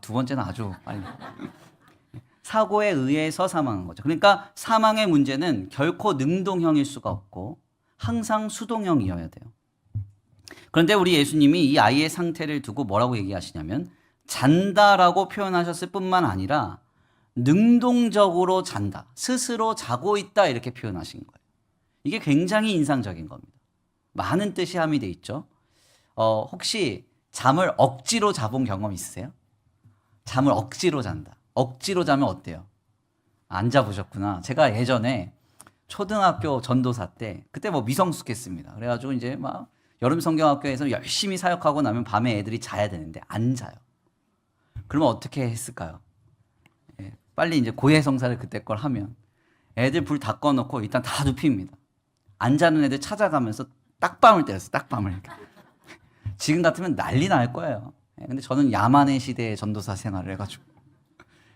두 번째는 아주 빨리. 사고에 의해서 사망한 거죠. 그러니까 사망의 문제는 결코 능동형일 수가 없고 항상 수동형이어야 돼요. 그런데 우리 예수님이 이 아이의 상태를 두고 뭐라고 얘기하시냐면 잔다라고 표현하셨을 뿐만 아니라 능동적으로 잔다, 스스로 자고 있다 이렇게 표현하신 거예요. 이게 굉장히 인상적인 겁니다. 많은 뜻이 함유되어 있죠. 혹시 잠을 억지로 자본 경험 있으세요? 잠을 억지로 잔다. 억지로 자면 어때요? 안 자보셨구나. 제가 예전에 초등학교 전도사 때 그때 뭐 미성숙했습니다. 그래가지고 이제 막 여름 성경학교에서 열심히 사역하고 나면 밤에 애들이 자야 되는데 안 자요. 그러면 어떻게 했을까요? 빨리 이제 고해성사를 그때 걸 하면 애들 불 다 꺼놓고 일단 다 눕힙니다. 안 자는 애들 찾아가면서 딱밤을 때렸어요. 딱밤을. 지금 같으면 난리 날 거예요. 근데 저는 야만의 시대의 전도사 생활을 해가지고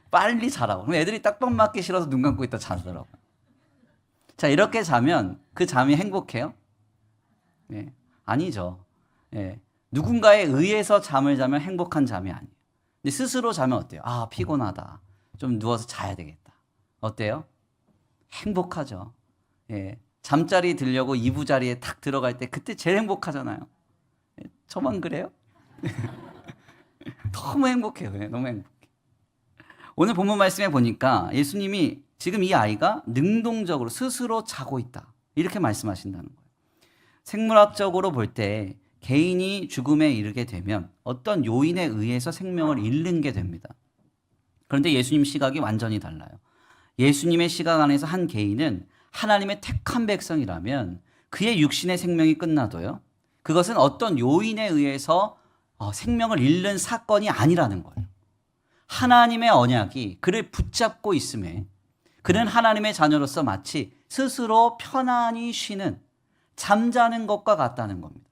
빨리 자라고. 그럼 애들이 딱밤 맞기 싫어서 눈 감고 있다 자더라고요. 자, 이렇게 자면 그 잠이 행복해요? 예, 아니죠. 예, 누군가에 의해서 잠을 자면 행복한 잠이 아니에요. 근데 스스로 자면 어때요? 아, 피곤하다. 좀 누워서 자야 되겠다. 어때요? 행복하죠. 예, 잠자리 들려고 이부자리에 탁 들어갈 때 그때 제일 행복하잖아요. 예, 저만 그래요? 너무 행복해요. 네, 너무 행복해. 오늘 본문 말씀에 보니까 예수님이 지금 이 아이가 능동적으로 스스로 자고 있다. 이렇게 말씀하신다는 거예요. 생물학적으로 볼 때 개인이 죽음에 이르게 되면 어떤 요인에 의해서 생명을 잃는 게 됩니다. 그런데 예수님 시각이 완전히 달라요. 예수님의 시각 안에서 한 개인은 하나님의 택한 백성이라면 그의 육신의 생명이 끝나도요, 그것은 어떤 요인에 의해서 생명을 잃는 사건이 아니라는 거예요. 하나님의 언약이 그를 붙잡고 있음에 그는 하나님의 자녀로서 마치 스스로 편안히 쉬는, 잠자는 것과 같다는 겁니다.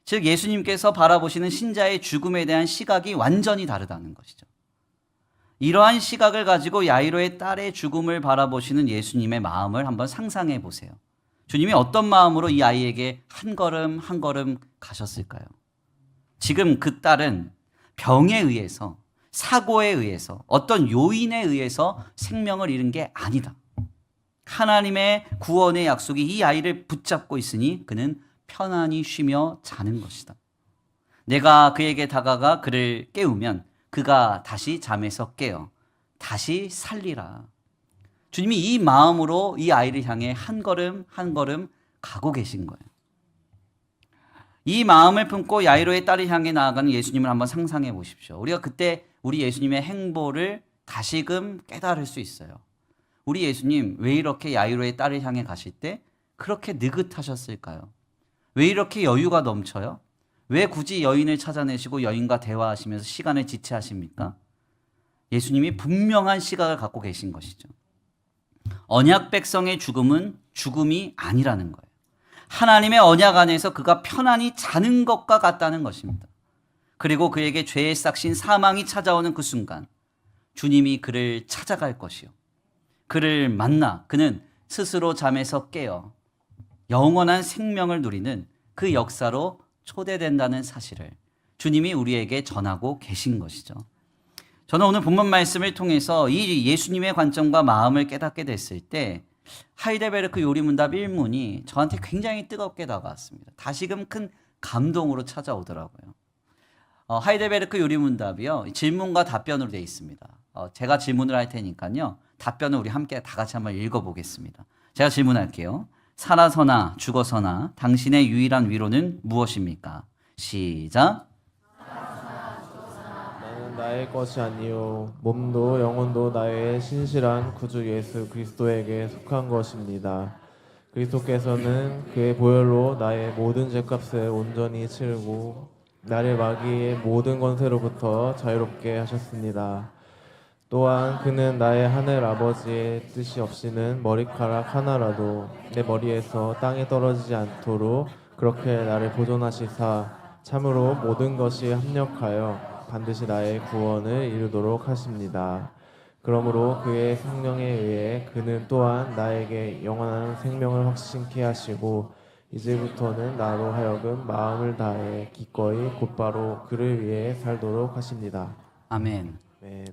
즉 예수님께서 바라보시는 신자의 죽음에 대한 시각이 완전히 다르다는 것이죠. 이러한 시각을 가지고 야이로의 딸의 죽음을 바라보시는 예수님의 마음을 한번 상상해 보세요. 주님이 어떤 마음으로 이 아이에게 한 걸음 한 걸음 가셨을까요? 지금 그 딸은 병에 의해서, 사고에 의해서, 어떤 요인에 의해서 생명을 잃은 게 아니다. 하나님의 구원의 약속이 이 아이를 붙잡고 있으니 그는 편안히 쉬며 자는 것이다. 내가 그에게 다가가 그를 깨우면 그가 다시 잠에서 깨어 다시 살리라. 주님이 이 마음으로 이 아이를 향해 한 걸음 한 걸음 가고 계신 거예요. 이 마음을 품고 야이로의 딸을 향해 나아가는 예수님을 한번 상상해 보십시오. 우리가 그때 우리 예수님의 행보를 다시금 깨달을 수 있어요. 우리 예수님 왜 이렇게 야이로의 딸을 향해 가실 때 그렇게 느긋하셨을까요? 왜 이렇게 여유가 넘쳐요? 왜 굳이 여인을 찾아내시고 여인과 대화하시면서 시간을 지체하십니까? 예수님이 분명한 시각을 갖고 계신 것이죠. 언약 백성의 죽음은 죽음이 아니라는 거예요. 하나님의 언약 안에서 그가 편안히 자는 것과 같다는 것입니다. 그리고 그에게 죄의 싹신 사망이 찾아오는 그 순간 주님이 그를 찾아갈 것이요. 그를 만나 그는 스스로 잠에서 깨어 영원한 생명을 누리는 그 역사로 초대된다는 사실을 주님이 우리에게 전하고 계신 것이죠. 저는 오늘 본문 말씀을 통해서 이 예수님의 관점과 마음을 깨닫게 됐을 때 하이델베르크 요리문답 1문이 저한테 굉장히 뜨겁게 다가왔습니다. 다시금 큰 감동으로 찾아오더라고요. 하이델베르크 요리문답이요, 질문과 답변으로 되어 있습니다. 제가 질문을 할 테니까요, 답변을 우리 함께 다 같이 한번 읽어보겠습니다. 제가 질문할게요. 살아서나 죽어서나 당신의 유일한 위로는 무엇입니까? 시작. 나는 나의 것이 아니요 몸도 영혼도 나의 신실한 구주 예수 그리스도에게 속한 것입니다. 그리스도께서는 그의 보혈로 나의 모든 죄값을 온전히 치르고 나를 마귀의 모든 권세로부터 자유롭게 하셨습니다. 또한 그는 나의 하늘 아버지의 뜻이 없이는 머리카락 하나라도 내 머리에서 땅에 떨어지지 않도록 그렇게 나를 보존하시사 참으로 모든 것이 합력하여 반드시 나의 구원을 이루도록 하십니다. 그러므로 그의 성령에 의해 그는 또한 나에게 영원한 생명을 확신케 하시고 이제부터는 나로 하여금 마음을 다해 기꺼이 곧바로 그를 위해 살도록 하십니다. 아멘. 아멘.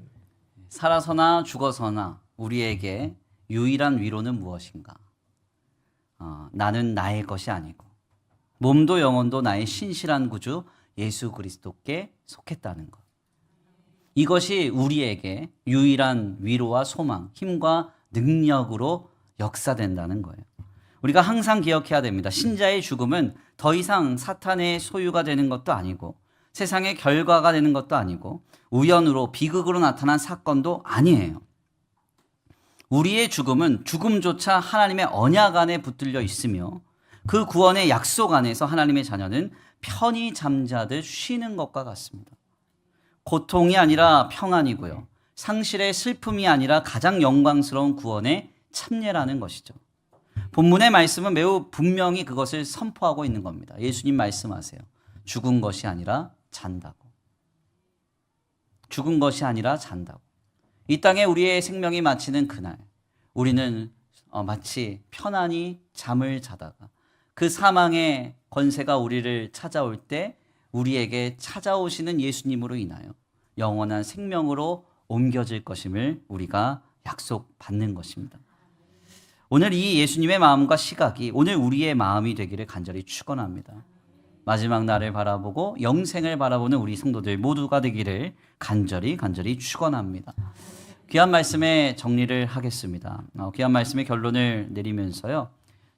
살아서나 죽어서나 우리에게 유일한 위로는 무엇인가? 나는 나의 것이 아니고 몸도 영혼도 나의 신실한 구주 예수 그리스도께 속했다는 것. 이것이 우리에게 유일한 위로와 소망, 힘과 능력으로 역사된다는 거예요. 우리가 항상 기억해야 됩니다. 신자의 죽음은 더 이상 사탄의 소유가 되는 것도 아니고 세상의 결과가 되는 것도 아니고 우연으로 비극으로 나타난 사건도 아니에요. 우리의 죽음은 죽음조차 하나님의 언약 안에 붙들려 있으며 그 구원의 약속 안에서 하나님의 자녀는 편히 잠자듯 쉬는 것과 같습니다. 고통이 아니라 평안이고요. 상실의 슬픔이 아니라 가장 영광스러운 구원의 참여라는 것이죠. 본문의 말씀은 매우 분명히 그것을 선포하고 있는 겁니다. 예수님 말씀하세요. 죽은 것이 아니라 잔다고. 죽은 것이 아니라 잔다고. 이 땅에 우리의 생명이 마치는 그날 우리는 마치 편안히 잠을 자다가 그 사망의 권세가 우리를 찾아올 때 우리에게 찾아오시는 예수님으로 인하여 영원한 생명으로 옮겨질 것임을 우리가 약속받는 것입니다. 오늘 이 예수님의 마음과 시각이 오늘 우리의 마음이 되기를 간절히 축원합니다. 마지막 날을 바라보고 영생을 바라보는 우리 성도들 모두가 되기를 간절히 축원합니다. 귀한 말씀의 정리를 하겠습니다. 귀한 말씀의 결론을 내리면서요.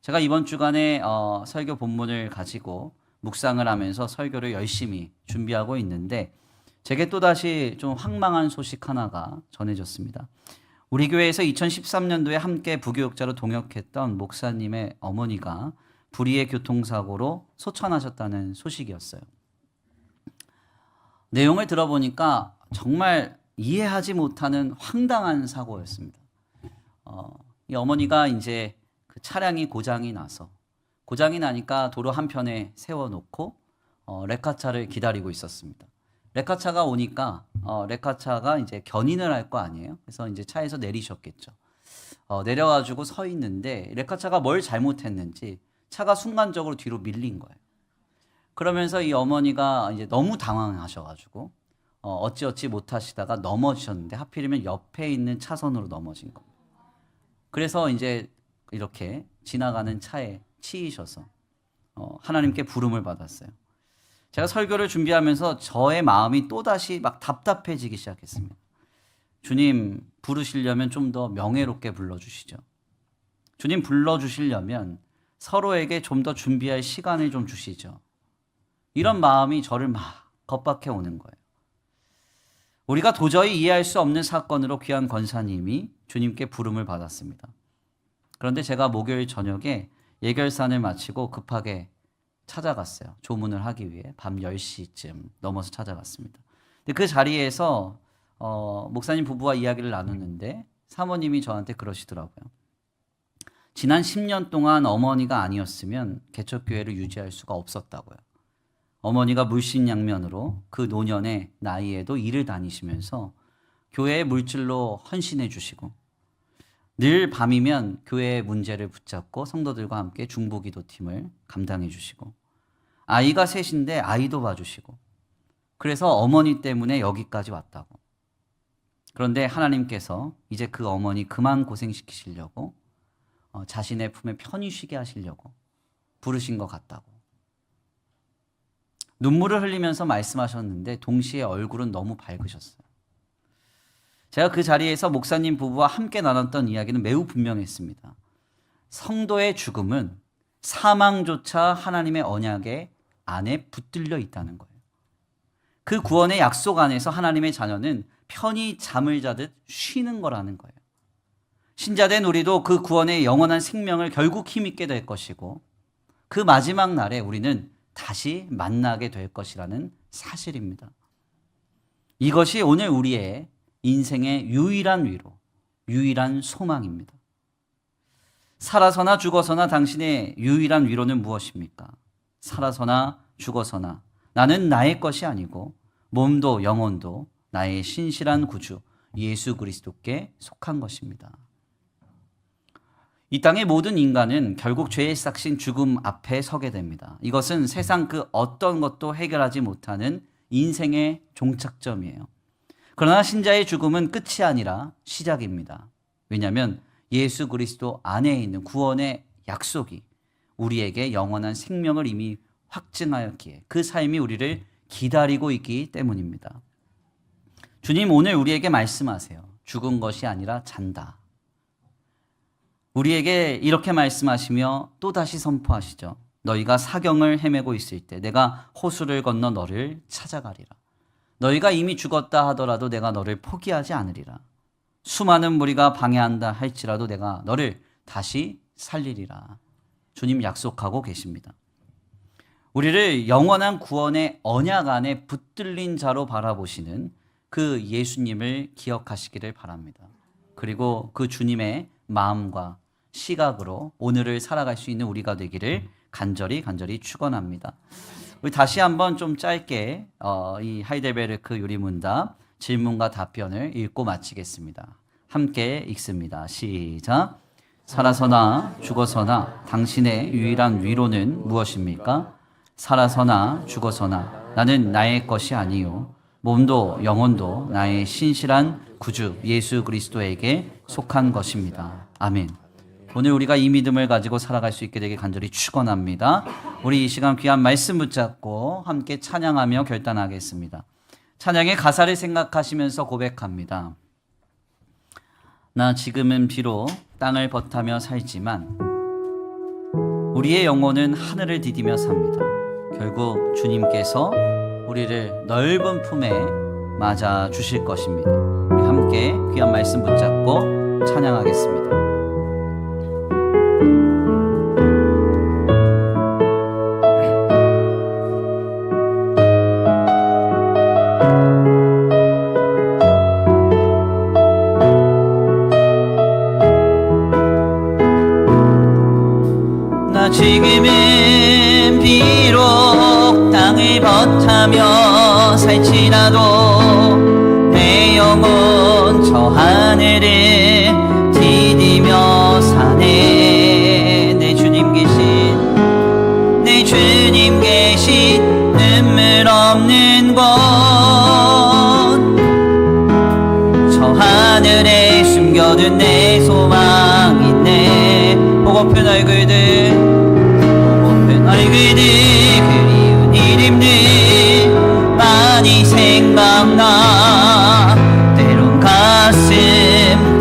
제가 이번 주간에 설교 본문을 가지고 묵상을 하면서 설교를 열심히 준비하고 있는데 제게 또다시 좀 황망한 소식 하나가 전해졌습니다. 우리 교회에서 2013년도에 함께 부교육자로 동역했던 목사님의 어머니가 불의의 교통사고로 소천하셨다는 소식이었어요. 내용을 들어보니까 정말 이해하지 못하는 황당한 사고였습니다. 이 어머니가 이제 그 차량이 고장이 나니까 도로 한편에 세워놓고 레카차를 기다리고 있었습니다. 레카차가 오니까 레카차가 이제 견인을 할 거 아니에요. 그래서 이제 차에서 내리셨겠죠. 내려가지고 서 있는데 레카차가 뭘 잘못했는지 차가 순간적으로 뒤로 밀린 거예요. 그러면서 이 어머니가 이제 너무 당황하셔가지고 어찌어찌 못하시다가 넘어지셨는데 하필이면 옆에 있는 차선으로 넘어진 겁니다. 그래서 이제 이렇게 지나가는 차에 치이셔서 하나님께 부름을 받았어요. 제가 설교를 준비하면서 저의 마음이 또다시 막 답답해지기 시작했습니다. 주님 부르시려면 좀 더 명예롭게 불러주시죠. 주님 불러주시려면 서로에게 좀 더 준비할 시간을 좀 주시죠. 이런 마음이 저를 막 겁박해 오는 거예요. 우리가 도저히 이해할 수 없는 사건으로 귀한 권사님이 주님께 부름을 받았습니다. 그런데 제가 목요일 저녁에 예결산을 마치고 급하게 찾아갔어요. 조문을 하기 위해 밤 10시쯤 넘어서 찾아갔습니다. 근데 그 자리에서 목사님 부부와 이야기를 나눴는데 사모님이 저한테 그러시더라고요. 지난 10년 동안 어머니가 아니었으면 개척교회를 유지할 수가 없었다고요. 어머니가 물신양면으로 그 노년의 나이에도 일을 다니시면서 교회의 물질로 헌신해 주시고 늘 밤이면 교회의 문제를 붙잡고 성도들과 함께 중보기도팀을 감당해 주시고 아이가 셋인데 아이도 봐주시고 그래서 어머니 때문에 여기까지 왔다고. 그런데 하나님께서 이제 그 어머니 그만 고생시키시려고 자신의 품에 편히 쉬게 하시려고 부르신 것 같다고. 눈물을 흘리면서 말씀하셨는데 동시에 얼굴은 너무 밝으셨어요. 제가 그 자리에서 목사님 부부와 함께 나눴던 이야기는 매우 분명했습니다. 성도의 죽음은 사망조차 하나님의 언약의 안에 붙들려 있다는 거예요. 그 구원의 약속 안에서 하나님의 자녀는 편히 잠을 자듯 쉬는 거라는 거예요. 신자된 우리도 그 구원의 영원한 생명을 결국 힘있게 될 것이고 그 마지막 날에 우리는 다시 만나게 될 것이라는 사실입니다. 이것이 오늘 우리의 인생의 유일한 위로, 유일한 소망입니다. 살아서나 죽어서나 당신의 유일한 위로는 무엇입니까? 살아서나 죽어서나 나는 나의 것이 아니고 몸도 영혼도 나의 신실한 구주 예수 그리스도께 속한 것입니다. 이 땅의 모든 인간은 결국 죄의 싹신 죽음 앞에 서게 됩니다. 이것은 세상 그 어떤 것도 해결하지 못하는 인생의 종착점이에요. 그러나 신자의 죽음은 끝이 아니라 시작입니다. 왜냐하면 예수 그리스도 안에 있는 구원의 약속이 우리에게 영원한 생명을 이미 확증하였기에 그 삶이 우리를 기다리고 있기 때문입니다. 주님 오늘 우리에게 말씀하세요. 죽은 것이 아니라 잔다. 우리에게 이렇게 말씀하시며 또다시 선포하시죠. 너희가 사경을 헤매고 있을 때 내가 호수를 건너 너를 찾아가리라. 너희가 이미 죽었다 하더라도 내가 너를 포기하지 않으리라. 수많은 무리가 방해한다 할지라도 내가 너를 다시 살리리라. 주님 약속하고 계십니다. 우리를 영원한 구원의 언약 안에 붙들린 자로 바라보시는 그 예수님을 기억하시기를 바랍니다. 그리고 그 주님의 마음과 시각으로 오늘을 살아갈 수 있는 우리가 되기를 간절히 축원합니다. 우리 다시 한번 좀 짧게 이 하이델베르크 유리문답 질문과 답변을 읽고 마치겠습니다. 함께 읽습니다. 시작. 살아서나 죽어서나 당신의 유일한 위로는 무엇입니까? 살아서나 죽어서나 나는 나의 것이 아니요 몸도 영혼도 나의 신실한 구주 예수 그리스도에게 속한 것입니다. 아멘. 오늘 우리가 이 믿음을 가지고 살아갈 수 있게 되길 간절히 축원합니다. 우리 이 시간 귀한 말씀 붙잡고 함께 찬양하며 결단하겠습니다. 찬양의 가사를 생각하시면서 고백합니다. 나 지금은 비록 땅을 버타며 살지만 우리의 영혼은 하늘을 디디며 삽니다. 결국 주님께서 우리를 넓은 품에 맞아 주실 것입니다. 우리 함께 귀한 말씀 붙잡고 찬양하겠습니다. 나 지금은 비록 땅을 버타며 살지라도 내 영혼 저 하늘을 디디며 사네. 내 주님 계신 눈물 없는 곳 저 하늘에 숨겨둔 내 소망 있네. 보고픈 얼굴들 그리운 이름들 많이 생각나. 때론 가슴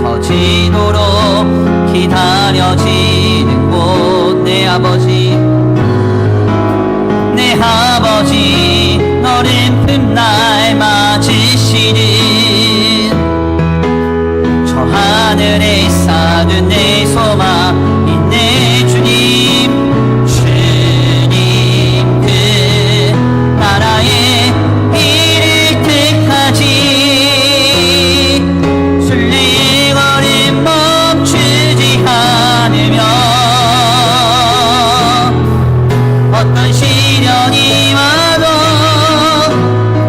터지도록 기다려지는 곳 내 아버지, 내 아버지, 너른 틈날 맞으시는 저 하늘에 쌓은 내 소망이네. 주님, 주님 그 나라에 이를 때까지 순리거림 멈추지 않으며 어떤 시련이 와도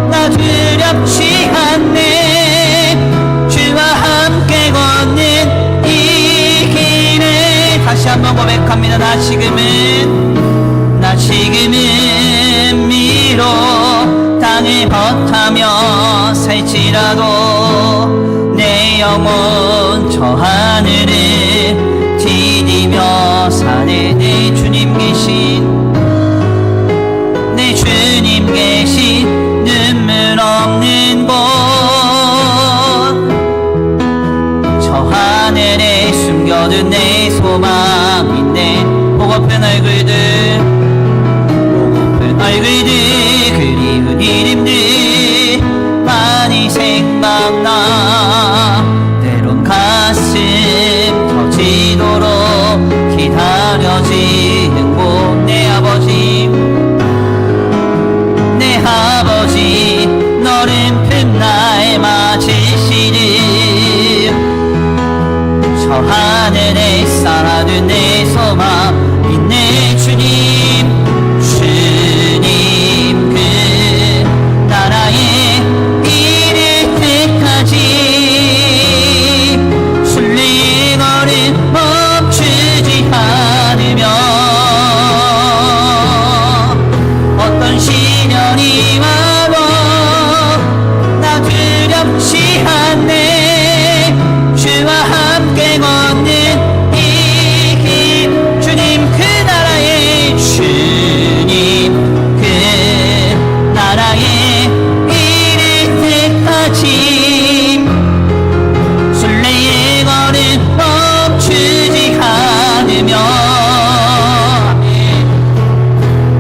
나 두렵지 않네. 주와 함께 걷는 이 길을 다시 한번 고백합니다. 나 지금은 미로 땅을 벗하며 살지라도 내 영혼 저 하늘을 디디며 사네. 내 주님 계신, 내 주님 계신 눈물 없는 곳, 저 하늘에 숨겨둔 내 소망인데 보고픈 얼굴들, 보고픈 얼굴들, 그리운 이름들 많이 생각나. 때론 가슴 터지도록 기다려지는 곳. 내 아버지, 내 아버지, 너른 틈날 맞으시는 저 하늘에 쌓아둔 내 소망이네. 주님, 주님 그 나라에 이를 때까지 순리거림 멈추지 않으며 어떤 시련이 와도 나 두렵지 않네. 주와 함께 걷는 이 길. 주님 그 나라에, 주님 그 나라에 이를 때까지 순례의 걸음 멈추지 않으며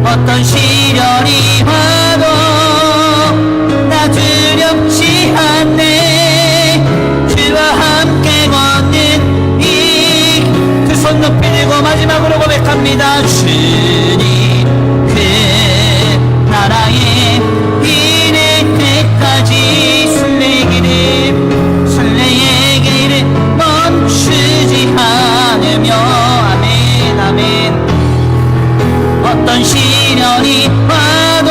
어떤 시련이 와도 나 두렵지 않네. 주와 함께 걷는 이 두 손 높이 들고 마지막으로 고백합니다. 주님 그 나라에 이를 때까지 순례의 길을 멈추지 않으며 아멘 아멘. 어떤 시련이 와도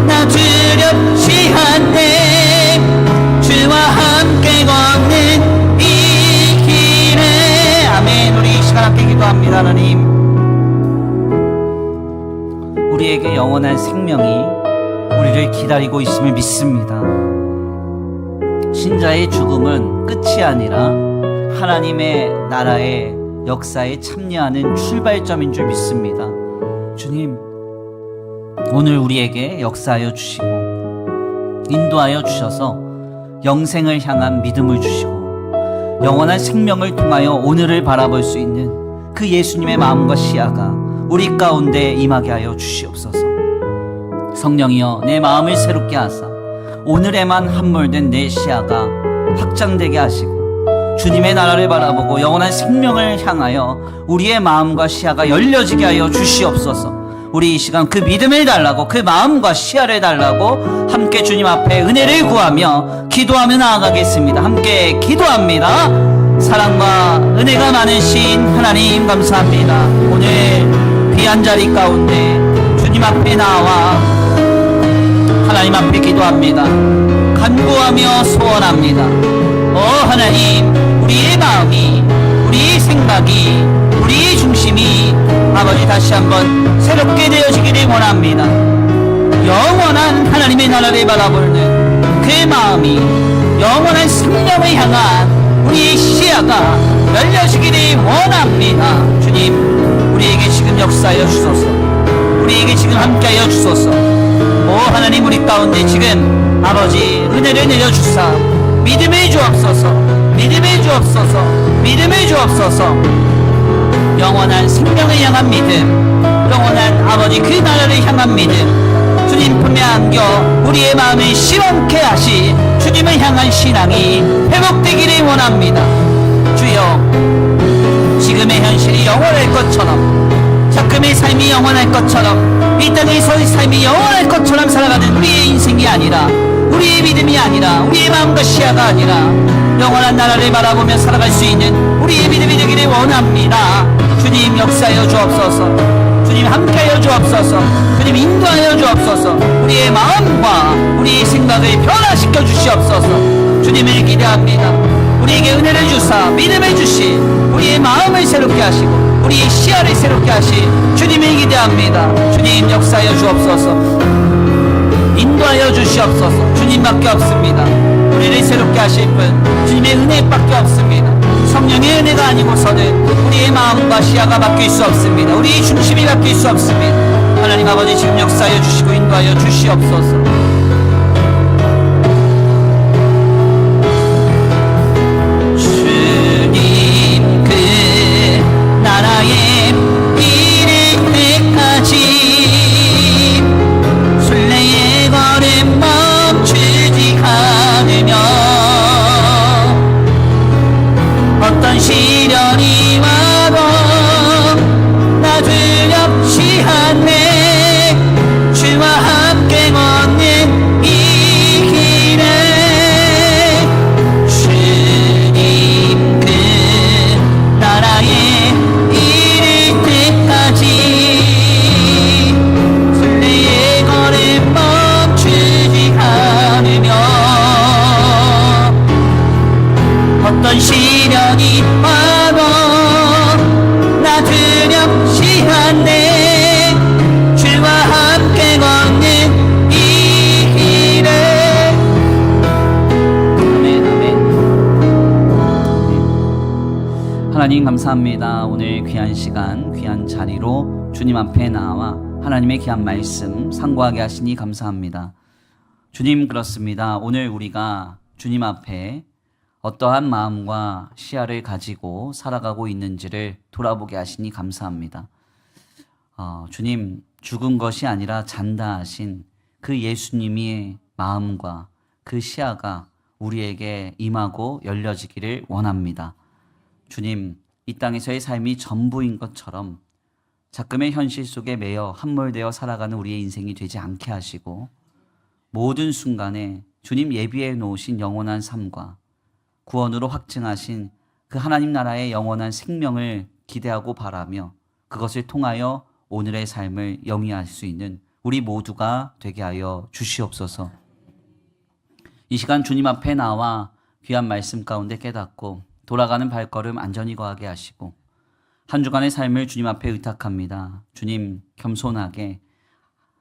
나 두렵지 않네. 주와 함께 걷는 이 길에 아멘. 우리 이 시간 함께 기도합니다. 하나님, 우리에게 영원한 생명이 우리를 기다리고 있음을 믿습니다. 신자의 죽음은 끝이 아니라 하나님의 나라의 역사에 참여하는 출발점인 줄 믿습니다. 주님, 오늘 우리에게 역사하여 주시고 인도하여 주셔서 영생을 향한 믿음을 주시고 영원한 생명을 통하여 오늘을 바라볼 수 있는 그 예수님의 마음과 시야가 우리 가운데 임하게 하여 주시옵소서. 성령이여, 내 마음을 새롭게 하사 오늘에만 함몰된 내 시야가 확장되게 하시고 주님의 나라를 바라보고 영원한 생명을 향하여 우리의 마음과 시야가 열려지게 하여 주시옵소서. 우리 이 시간 그 믿음을 달라고, 그 마음과 시야를 달라고 함께 주님 앞에 은혜를 구하며 기도하며 나아가겠습니다. 함께 기도합니다. 사랑과 은혜가 많으신 하나님 감사합니다. 오늘 귀한 자리 가운데 주님 앞에 나와 하나님 앞에 기도합니다. 간구하며 소원합니다. 하나님, 우리의 마음이, 우리의 생각이, 우리의 중심이 아버지 다시 한번 새롭게 되어지기를 원합니다. 영원한 하나님의 나라를 바라보는 그 마음이 영원한 생명을 향한 우리의 시야가 열려지기를 원합니다. 주님, 우리에게 지금 역사하여 주소서. 우리에게 지금 함께하여 주소서. 하나님, 우리 가운데 지금 아버지 은혜를 내려주사 믿음을 주옵소서. 믿음을 주옵소서. 믿음을 주옵소서. 영원한 생명을 향한 믿음, 영원한 아버지 그 나라를 향한 믿음, 주님 품에 안겨 우리의 마음을 시원케 하시 주님을 향한 신앙이 회복되기를 원합니다. 주여, 지금의 현실이 영원할 것처럼, 자금의 삶이 영원할 것처럼, 이 땅에서의 삶이 영원할 것처럼 살아가는 우리의 인생이 아니라, 우리의 믿음이 아니라, 우리의 마음과 시야가 아니라 영원한 나라를 바라보며 살아갈 수 있는 우리의 믿음이 되기를 원합니다. 주님 역사하여 주옵소서. 주님 함께하여 주옵소서. 주님 인도하여 주옵소서. 우리의 마음과 우리의 생각을 변화시켜 주시옵소서. 주님을 기대합니다. 우리에게 은혜를 주사 믿음을 주시 우리의 마음을 새롭게 하시고 우리의 시야를 새롭게 하시 주님을 기대합니다. 주님 역사하여 주옵소서. 인도하여 주시옵소서. 주님밖에 없습니다. 우리를 새롭게 하실 분 주님의 은혜밖에 없습니다. 성령의 은혜가 아니고서는 우리의 마음과 시야가 바뀔 수 없습니다. 우리의 중심이 바뀔 수 없습니다. 하나님 아버지 지금 역사하여 주시고 인도하여 주시옵소서. 주님 그 나라에 이를 때까지 순례의 걸음 멈추지 않으며 어떤 시련이 와도 나 두렵지 않네. 주와 함께 걷는 이 길에 주님 그 나라에 이를 때까지 순례의 걸음 멈추지 않으며 어떤 시련이 와도 나 두렵지 않네. 주와 함께 걷는 이 길에. 아멘, 아멘. 하나님 감사합니다. 오늘 귀한 시간, 귀한 자리로 주님 앞에 나와 하나님의 귀한 말씀 상고하게 하시니 감사합니다. 주님, 그렇습니다. 오늘 우리가 주님 앞에 어떠한 마음과 시야를 가지고 살아가고 있는지를 돌아보게 하시니 감사합니다. 주님, 죽은 것이 아니라 잔다 하신 그 예수님의 마음과 그 시야가 우리에게 임하고 열려지기를 원합니다. 주님, 이 땅에서의 삶이 전부인 것처럼 자금의 현실 속에 매여 함몰되어 살아가는 우리의 인생이 되지 않게 하시고 모든 순간에 주님 예비해 놓으신 영원한 삶과 구원으로 확증하신 그 하나님 나라의 영원한 생명을 기대하고 바라며 그것을 통하여 오늘의 삶을 영위할 수 있는 우리 모두가 되게 하여 주시옵소서. 이 시간 주님 앞에 나와 귀한 말씀 가운데 깨닫고 돌아가는 발걸음 안전히 거하게 하시고 한 주간의 삶을 주님 앞에 의탁합니다. 주님, 겸손하게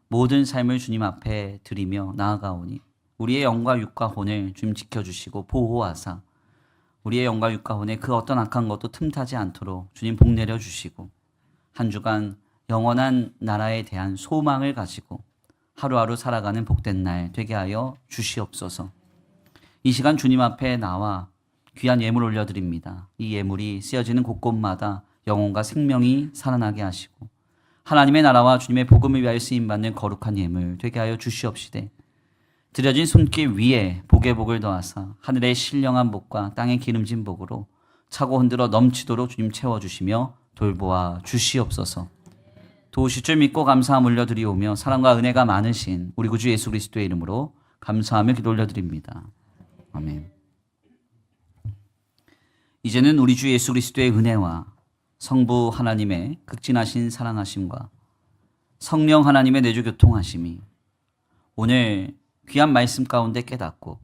모든 삶을 주님 앞에 드리며 나아가오니 우리의 영과 육과 혼을 주님 지켜주시고 보호하사 우리의 영과 육과 혼에 그 어떤 악한 것도 틈타지 않도록 주님 복 내려주시고 한 주간 영원한 나라에 대한 소망을 가지고 하루하루 살아가는 복된 날 되게 하여 주시옵소서. 이 시간 주님 앞에 나와 귀한 예물 올려드립니다. 이 예물이 쓰여지는 곳곳마다 영혼과 생명이 살아나게 하시고 하나님의 나라와 주님의 복음을 위하여 쓰임받는 거룩한 예물 되게 하여 주시옵시되 드려진 손길 위에 복의 복을 더하사 하늘의 신령한 복과 땅의 기름진 복으로 차고 흔들어 넘치도록 주님 채워주시며 돌보아 주시옵소서. 도우실 줄 믿고 감사함 올려드리오며 사랑과 은혜가 많으신 우리 구주 예수 그리스도의 이름으로 감사하며 기도 올려드립니다. 아멘. 이제는 우리 주 예수 그리스도의 은혜와 성부 하나님의 극진하신 사랑하심과 성령 하나님의 내주 교통하심이 오늘 귀한 말씀 가운데 깨닫고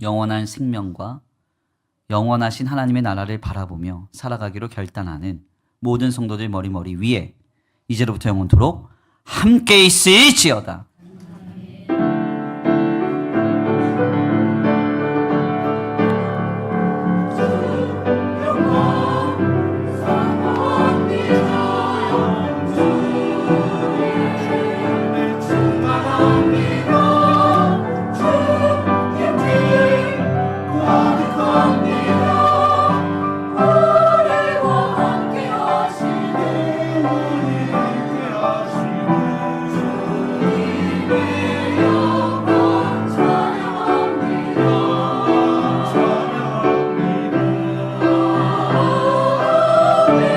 영원한 생명과 영원하신 하나님의 나라를 바라보며 살아가기로 결단하는 모든 성도들 머리 위에 이제로부터 영원토록 함께 있을지어다. 우리 아멘